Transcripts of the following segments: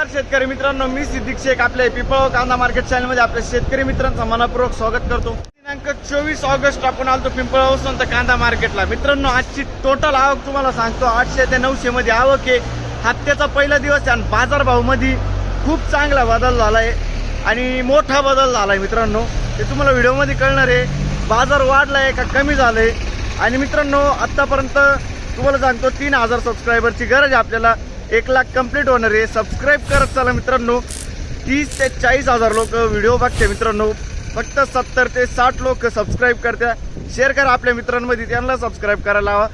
नमस्कार शेतकरी मित्रांनो, मी सिद्दीक शेख आपल्या पिंपळगाव कांदा मार्केट चॅनलमध्ये आपल्या शेतकरी मित्रांचं मनपूर्वक स्वागत करतो। दिनांक 24 ऑगस्ट आपण आलतो पिंपळगाव संत कांदा मार्केटला। मित्रांनो, आजची टोटल आवक तुम्हाला सांगतो 800 ते 900 मध्ये आवक आहे। हप्त्याचा पहिला दिवस आहे आणि बाजारभावामध्ये खूप चांगला बदल झाला आहे आणि मोठा बदल झाला आहे। मित्रांनो, ते तुम्हाला व्हिडिओमध्ये कळणार आहे। बाजार वाढलाय का कमी झालाय। आणि मित्रांनो, आतापर्यंत तुम्हाला सांगतो 3000 सबस्क्रायबरची गरज आहे आपल्याला। 1 लाख कंप्लीट होणार आहे। सबस्क्राईब करत चला मित्रांनो। 30 ते 40 हजार लोक व्हिडिओ बघते मित्रांनो, फक्त 70 ते 60 लोक सबस्क्राईब करत्या। शेअर करा आपल्या मित्रांमध्ये, त्यांना सबस्क्राईब करायला लावा।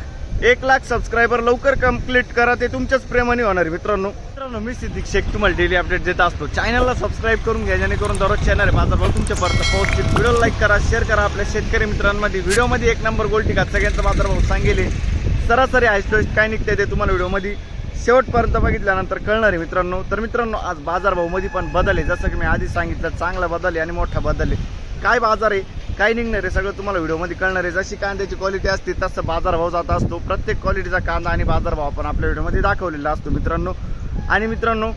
1 लाख सबस्क्रायबर लवकर कंप्लीट करा, ते तुमच्याच प्रेमाने होणार आहे। मित्रांनो, मी सिद्दीक शेख तुम्हाला डेली अपडेट देत असतो। चॅनलला सबस्क्राईब करून घ्या, जेणेकरून दररोज चॅनल बाजारभाव तुमच्यापर्यंत पोहोचतील। व्हिडिओ लाईक करा, शेअर करा आपल्या शेतकरी मित्रांमध्ये। व्हिडिओमध्ये 1 नंबर गोल्टी का सगळ्यांचा बाजारभाव सांगेले, सरासरी हायस्ट काय निघते ते तुम्हाला व्हिडिओमध्ये शेवटपर्यंत बघितल्यानंतर कळणार आहे। मित्रांनो, तर मित्रांनो, आज बाजारभावामध्ये पण बदल आहे। जसं की मी आधी सांगितलं, चांगला बदल आहे आणि मोठा बदल आहे। काय बाजार आहे, काय निघणार आहे, सगळं तुम्हाला व्हिडिओमध्ये कळणार आहे। जशी कांद्याची क्वालिटी असते तसं बाजारभाव जात असतो। प्रत्येक क्वालिटीचा कांदा आणि बाजारभाव आपण आपल्या व्हिडिओमध्ये दाखवलेला असतो मित्रांनो। आणि मित्रांनो,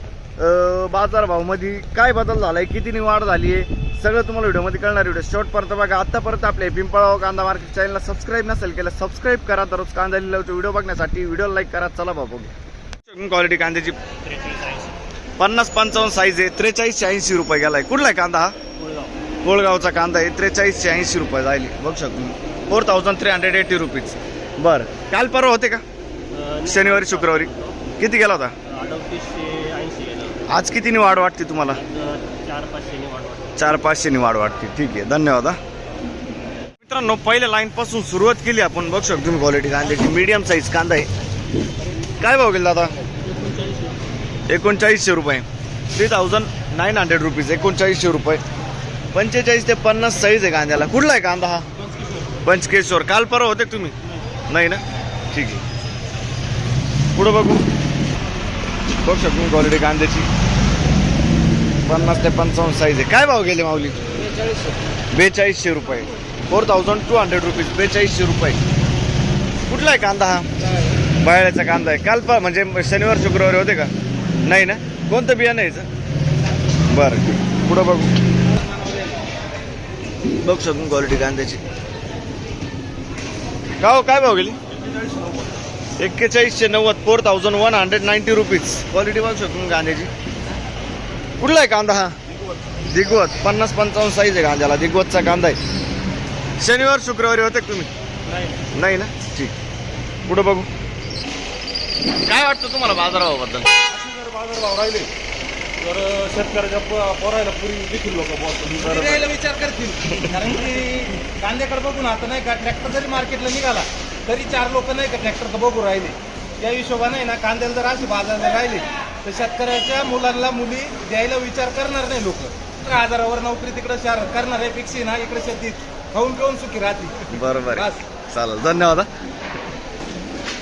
बाजारभावामध्ये काय बदल झाला आहे, कितीनी वाढ झाली आहे, सगळं तुम्हाला व्हिडिओमध्ये कळणार। व्हिडिओ शेवटपर्यंत बघा। आतापर्यंत आपल्या पिंपळगाव कांदा मार्केट चॅनलला सबस्क्राईब नसेल केलं, सबस्क्राईब करा। दररोज कांदा लिहिल्याचे व्हिडिओ बघण्यासाठी व्हिडिओ लाईक करा। चला बाबू, क्वालिटी कांद्याची 50-55 साईज आहे। 4380 रुपये गेलाय। कुठला आहे कांदा? हा कोळगावचा कांदा आहे। 4380 रुपये जाईल, बघू शकतो। 4380 रुपीज। बरं, काल परवा होते का? शनिवारी शुक्रवारी किती गेला होता? 3880। आज कितीने वाढ वाटते तुम्हाला? 400-500 वाढ वाटते। ठीक आहे, धन्यवाद। मित्रांनो, पहिल्या लाईन पासून सुरुवात केली आपण। बघू शकतो तुम्ही क्वालिटी कांद्याची मीडियम साईज कांदा आहे। काय भाव गेला दादा? 3900 रुपये। 3900 रुपीज। 3900 रुपये। 45 ते 50 साईज आहे कांद्याला। कुठला आहे कांदा? हा पंचकेश्वर। काल परवा होते तुम्ही? नाही ना, ठीक आहे। पुढे बघू शकतो क्वालिटी कांद्याची 50 ते 55 साईज आहे। काय भाव गेले माऊली? 4200 रुपये। 4200 रुपीज। 4200 रुपये। कुठला आहे कांदा? हा बायळ्याचा कांदा आहे। काल म्हणजे शनिवार शुक्रवारी होते का? नाही ना, कोणतं बियाणं यायचं? बरं, पुढं बघू शकतो क्वालिटी कांद्याची। काय भाव गेली? 4190। 4190 रुपीज। क्वालिटी बघू शकतो कांद्याची। कुठला आहे कांदा? हा दिग्वत। 50-55 साईज आहे कांद्याला। दिग्वतचा कांदा आहे। शनिवार शुक्रवारी होते तुम्ही? नाही ना, ठीक। पुढे बघू। काय वाटतं तुम्हाला बाजारभावाबद्दल? बाजारभाव राहिले तर शेतकऱ्याच्या पोरायला पुरी देखील लोक विचार करतील। कारण की कांद्याकडे बघून आता नाही का, ट्रॅक्टर जरी मार्केटला निघाला तरी 4 लोक नाही का ट्रॅक्टर बघू राहिले। त्या हिशोबाने ना, कांद्याला जर असे बाजारला राहिले तर शेतकऱ्याच्या मुलांना मुली द्यायला विचार करणार नाही लोक। 1000वर नोकरी तिकडे शहरात करणार आहे पेक्षा ना, इकडे शेतीत खाऊन खाऊन सुखी राहते। बरोबर, चालेल, धन्यवाद।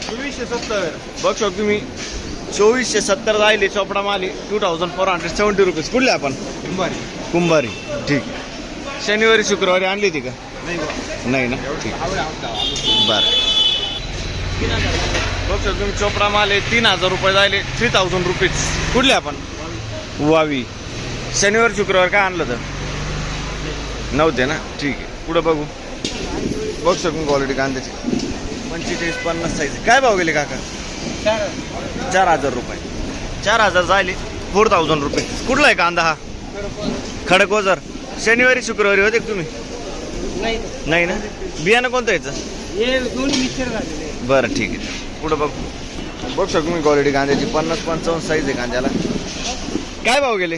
2470 बघ शकतो तुम्ही। 2470 जायले। चोपडा माली 2470 रुपीज। कुठले आपण? कुंभारी। ठीक आहे। शनिवारी शुक्रवारी आणली ती का? नाही ना, ठीक। बरं, बघ शकतो तुम्ही। चोपडा माल आहे 3000 रुपये जायले। 3000 रुपीज। कुठले आपण? वावी। शनिवार शुक्रवार काय आणलं तर नव्हते ना, ठीक आहे। पुढे बघू शकतो क्वालिटी कांद्याची 45-50 साईज। काय भाव गेले काका? 4000 रुपये। 4000 जायले। 4000 रुपये। कुठला आहे कांदा? हा खडकवासर। शनिवारी शुक्रवारी होते तुम्ही? नाही ना, बियाणं कोणतं यायचं? बरं, ठीक आहे। पुढे बघू शकतो मी क्वालिटी कांद्याची 50-55 साईज आहे कांद्याला। काय भाव गेले?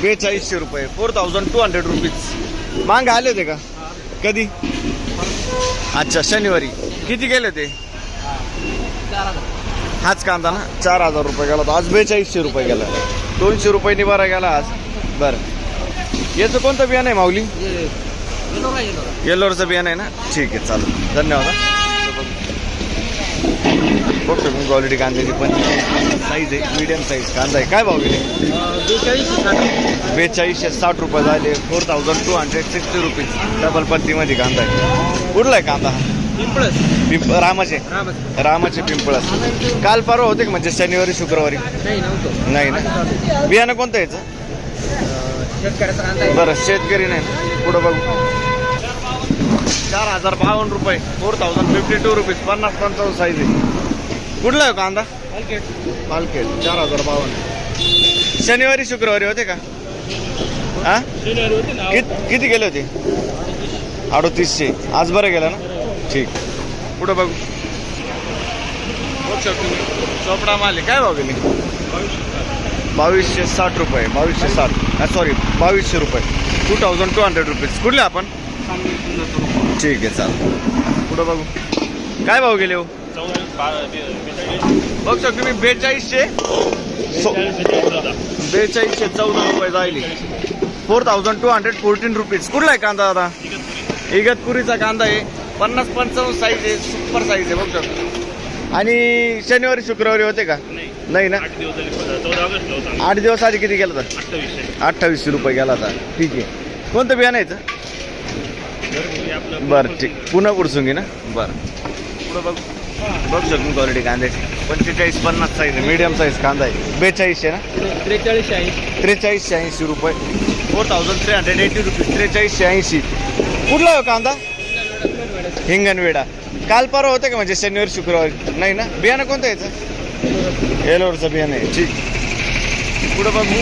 4200 रुपये। 4200 रुपीज। मांग आले होते का? कधी? अच्छा, शनिवारी। किती गेले होते? हाच कांदा ना, 4000 रुपये गेला होता। आज 4200 रुपये गेला। 200 रुपये निवारा गेला आज। बरं, याचं कोणतं बियाणं आहे माऊली? येल्लोरचं बियाणं आहे ना, ठीक आहे, चालेल, धन्यवाद। बघतो मी क्वालिटी कांद्याची 45 साईज आहे। मीडियम साईज कांदा आहे। काय भाव गेले? 4260 रुपये झाले। 4260 रुपीज। डबल पत्तीमध्ये कांदा आहे। कुठला आहे कांदा? रामाचे रामाचे पिंपळस. काल परवा होते का म्हणजे शनिवारी शुक्रवारी? नाही ना. बियाणं कोणतं याचं? बरं शेतकरी नाही ना. पुढं बघू. 4052 रुपये, 4052 रुपीज, 50-55 साईज आहे. कुठला आहे कांदा? मालखेड. 4052. शनिवारी शुक्रवारी होते का? हा किती गेले होते? 3800. आज बरं गेलं ना. ठीक. पुढं बघू. चोपडा माल काय भाव गेली? 2260 रुपये. 2260 सॉरी 2200 रुपये. 2200 रुपीज. कुठले आपण? ठीक आहे चालेल. पुढं बघू. काय भाव गेले हो? बघ शकतो तुम्ही 4214 रुपये जाईल. 4214 रुपीज. कुठला आहे कांदा दादा? इगतपुरीचा कांदा आहे. 50-55 साईज आहे. सुपर साईज आहे बघ शकतो. आणि शनिवारी शुक्रवारी होते का? नाही ना. 8 दिवस आधी किती गेला होता? 2800 रुपये गेला होता. ठीक आहे. कोणतं बियाणं आहे इथं? बरं ठीक. पुन्हा पुरसून ना. बरं पुढं बघ. बघ शकतो क्वालिटी कांद्याची. 45-50 साईज आहे. मीडियम साईज कांदा आहे. 4200 ना. 4380 रुपये. 4380 रुपीज. 4380. कुठला हो कांदा? हिंगणवेडा. काल परवा होते का म्हणजे शनिवारी शुक्रवारी? नाही ना. बियाणं कोणतं यायचं? येलोरचं बियाणं आहे. ठीक. पुढं बघू.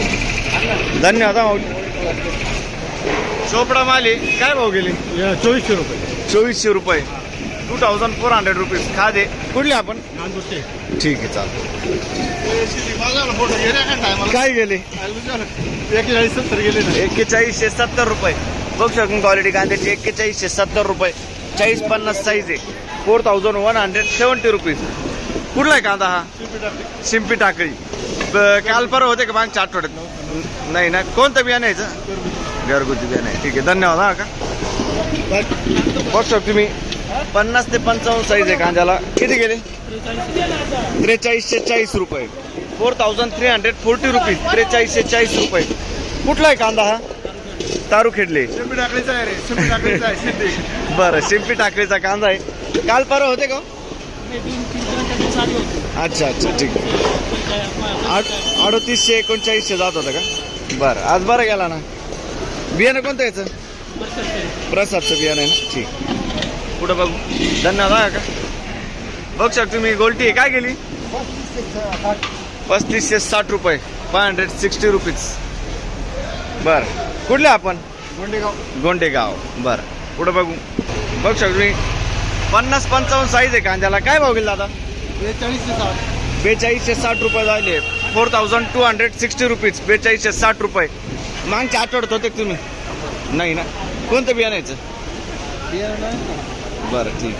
धन्यवाद. चोपडा माली काय भाव गेली? 2400 रुपये. 2400 रुपये. 2400 रुपीज. खादे. कुठले आपण? ठीक आहे चालेल. काय गेले? 4170 गेले. 4170 रुपये. बघ शकून क्वालिटी कांद्याची. 4170 रुपये. 40-50 साईज आहे. 4170 रुपीज. कुठला आहे कांदा हा? शिंपी टाकळी. काल परवा होते का मागच्या आठवड्यात? नाही ना. कोणतं बियाणं यायचं? घरगुती बियाणं आहे. ठीक आहे धन्यवाद. हा का बघ शकतो तुम्ही 50 ते 55 साईज आहे कांद्याला. किती गेले? 4340 रुपये. 4340 रुपीज. 4340 रुपये. कुठला आहे कांदा हा? तारू खेडले. बरं शिंपी टाकळीचा कांदा आहे. काल परवा होते का? अच्छा ठीक. 3839 जात होतं का? बरं आज बरं गेला ना. बियाणं कोणतं याचं? प्रसादचं बियाणं आहे ना. ठीक. पुढं बघू. धन्यवाद. का बघ शकतो तुम्ही गोल्टी आहे. काय गेली? 3560 रुपये. 560 रुपीज. बरं कुठले आपण? गोंडेगाव. बरं पुढं बघू. बघ शकतो तुम्ही 50-55 साईज आहे कांद्याला. काय भाव गेला दादा? 4260 रुपये झाले. 4260 रुपीज. 4260 रुपये. मागच्या आठवड्यात होते तुम्ही? नाही ना. कोणतं बियाणं यायचं? बरं ठीक.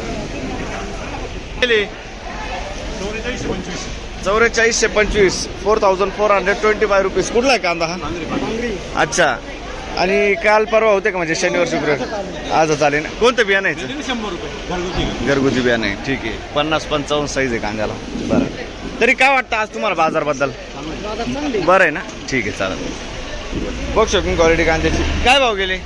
4425. 4425 रुपीज. कुठला आहे कांदा हा? अच्छा. आणि काल परवा होते का म्हणजे शनिवार शुक्रवार? आजच आले ना. कोणतं बियाणं यायचं? 100 रुपये घरगुती बियाणं आहे. ठीक आहे. 50-55 साईज आहे कांद्याला. बरं तरी काय वाटतं आज तुम्हाला बाजारबद्दल? बरं आहे ना. ठीक आहे चालेल. बघ शकून क्वालिटी कांद्याची. काय भाव गेले?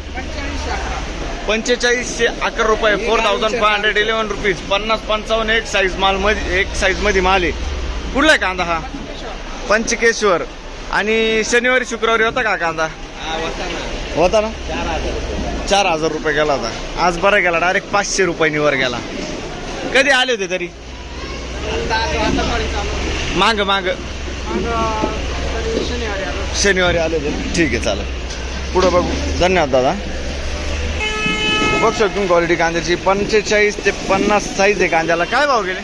4511 रुपये. 4511 रुपीज. 50-55 एक साईज माल मध्ये. एक साईज मध्ये माल आहे. कुठला आहे कांदा हा? पंचकेश्वर. आणि शनिवारी शुक्रवारी होता का कांदा? होता ना. 4000 रुपये गेला होता. आज बरं गेला. डायरेक्ट 500 रुपयांनी वर गेला. कधी आले होते तरी? माग शनिवारी आले होते. ठीक आहे चालेल. पुढं बघू. धन्यवाद दादा. बघ शकतो क्वालिटी कांद्याची. 45 ते 50 साईज आहे कांद्याला. काय भाव गेले?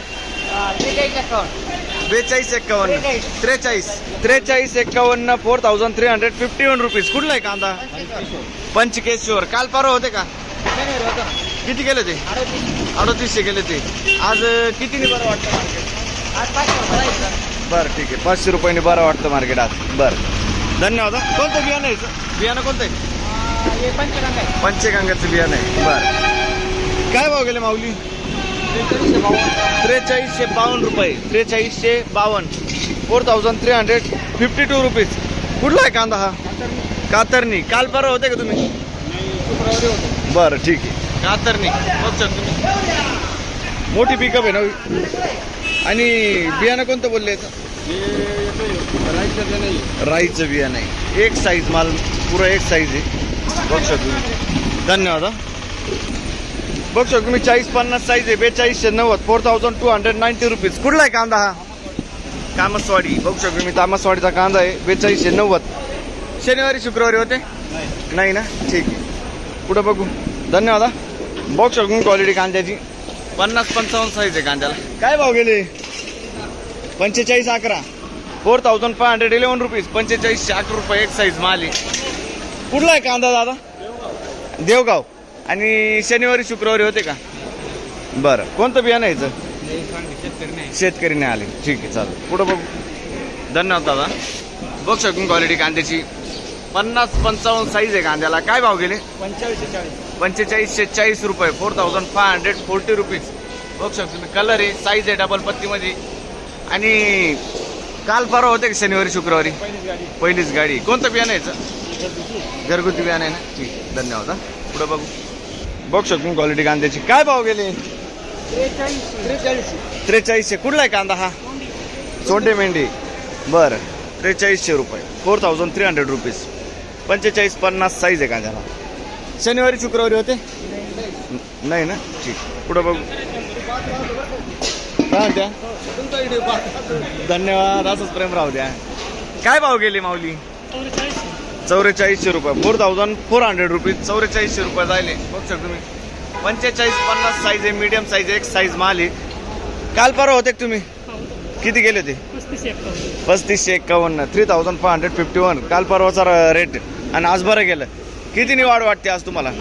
4251. 4351. 4351 रुपीज. कुठला आहे कांदा? पंचकेश्वर. काल परवा होते का? किती गेले ते? 3800 गेले ते. आज कितीने बरं वाटतं मार्केट? बरं ठीक आहे. 500 रुपयांनी बरं वाटतं मार्केट आज. बरं धन्यवाद. कोणतं बियाणं यायचं? बियाणं कोणतं आहे? पंचगंगाचं बियाणं आहे. बरं काय भाव गेले माऊली? 4352 रुपये. 4352. 4352 रुपीज. कुठला आहे कांदा हा? कातरणी. काल परवा होते का तुम्ही? बरं ठीक आहे. कातरणी. बघ तुम्ही मोठी पिकअप आहे नवी. आणि बियाणं कोणतं बोलले याचं? राईचं बियाणं आहे. एक साईज माल, पुरा एक साईज आहे. बघू शकतो तुम्ही. धन्यवाद हा. बघू शकतो तुम्ही 40-50 साईज आहे. 4290 4290 रुपीज. कुठला आहे कांदा हा? तामसवाडी. बघू शकतो मी तामसवाडीचा कांदा आहे. 4290. शनिवारी शुक्रवारी होते नाही ना? ठीक आहे. पुढं बघू. धन्यवाद हा. बघू शकतो क्वालिटी कांद्याची. 50-55 साईज आहे कांद्याला. काय भाव गेले? 4511 4511 रुपीज. 4511 रुपये एक साईज माल आहे. कुठला आहे कांदा दादा? देवगाव. आणि शनिवारी शुक्रवारी होते का? बरं. कोणतं बियाणं यायचं? शेतकरी नाही आले. ठीक आहे चालेल. पुढं बघू. धन्यवाद दादा. बघू शकून क्वालिटी कांद्याची. 50-55 साईज आहे कांद्याला. काय भाव गेले? 4540 रुपये. 4540 रुपीज. बघू शकतो तुम्ही. कलर आहे, साईज आहे डबल पत्तीमध्ये. आणि काल परवा होते का शनिवारी शुक्रवारी? पहिलीच गाडी. कोणतं बियाणं यायचं? घरगुती बियाणं आहे ना? ठीक आहे. धन्यवाद. पुढं बघू. बघू शकतो क्वालिटी कांद्याची. काय भाव गेले? 4300. कुठला आहे कांदा हा? सोंडे मेंढी. बरं. 4300 रुपये. 4300 रुपीज. 45-50 साईज आहे कांद्याला. शनिवारी शुक्रवारी होते नाही ना? ठीक. पुढं बघू. काय द्या. धन्यवाद. असंच प्रेम राहू द्या. काय भाव गेले माऊली? 4400 रुपये. 4400 रुपीज. 4400 रुपये जायले. बघू शकतो तुम्ही. 45-50 साईज आहे. मीडियम साईज आहे. एक साईज माल आहे. काल परवा होते का तुम्ही? किती गेले ते? 3551. 3551. काल परवाचा रेट. आणि आज बरं गेलं. कितीनी वाढ वाटते आज तुम्हाला?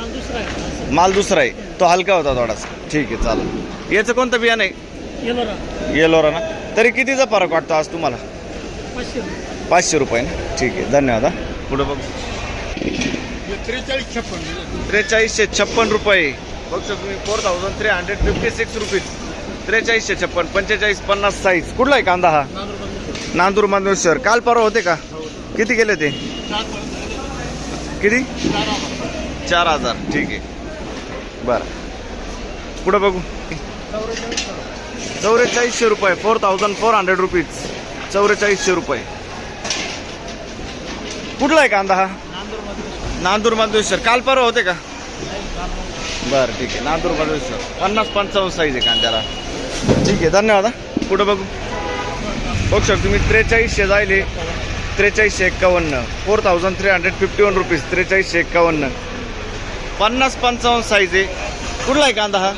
माल दुसरा आहे. तो हलका होता थोडासा. ठीक आहे चालेल. याचं कोणतं बियाणं आहे? येलोरा ना? तरी कितीचा फरक वाटतो आज तुम्हाला? 500 रुपये ना? ठीक आहे. धन्यवाद हा. पुढं बघू. 4356 रुपये. बघू शकतो तुम्ही. 4356 रुपीज. 4356. 45-50 साईज. कुठला आहे कांदा हा? नांदूर मांदूर. काल परवा होते का? किती गेले ते? किती? 4000. ठीक आहे. बरं. पुढं बघू. 4400 रुपये. 4400 रुपीज. 4400 रुपये. कुठला आहे कांदा हा? नांदूर मांदूर. काल परवा होते का? बरं ठीक आहे. नांदूर मांदूर. 50-55 साईज आहे कांद्याला. ठीक आहे. धन्यवाद. पुढं बघू. बघू शकतो तुम्ही. 4300 जायले. 4351. 4351 रुपीज. 4351. 50-55 साईज आहे. कुठला आहे कांदा हा?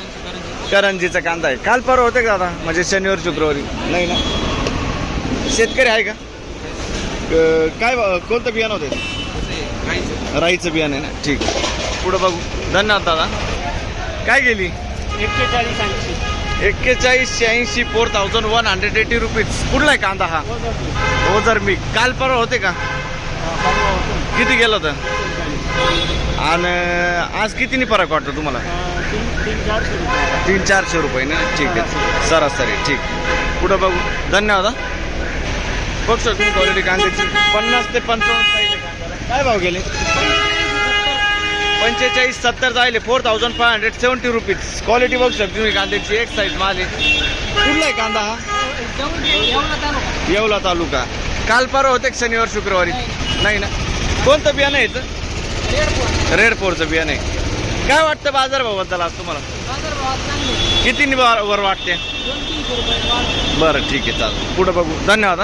करंजीचा कांदा आहे. काल परवा होते का दादा? म्हणजे शनिवारी शुक्रवारी नाही ना? शेतकरी आहे का? काय कोणतं बियाणं होते? राईचं बियाणं आहे ना? ठीक. पुढं बघू. धन्यवाद दादा. काय गेली? 4180. 4180 रुपीज. कुठला आहे कांदा हा? ओझर मी. काल परवा होते का? किती गेलं होतं? आणि आज कितीने फरक वाटतो तुम्हाला? 300-400 रुपये ना? ठीक आहे. सरासरी. ठीक. पुढं बघू. धन्यवाद. बघू शकतो क्वालिटी कांद्याची. 50-55 साईज आहे कांद्याला. काय भाव गेले? 4570 जायले. 4570 रुपीज. क्वालिटी बघू शकतो तुम्ही कांद्याची. एक साईज माल आहे. कुठला आहे कांदा हा? येवला तालुका. काल परवा होते शनिवार शुक्रवारी नाही ना? कोणतं बियाणं आहे? रेड फोरचं बियाणं आहे. काय वाटतं बाजारभावाबद्दल आज तुम्हाला? किती वर वाटते? बरं ठीक आहे चालेल. पुढं बघू. धन्यवाद.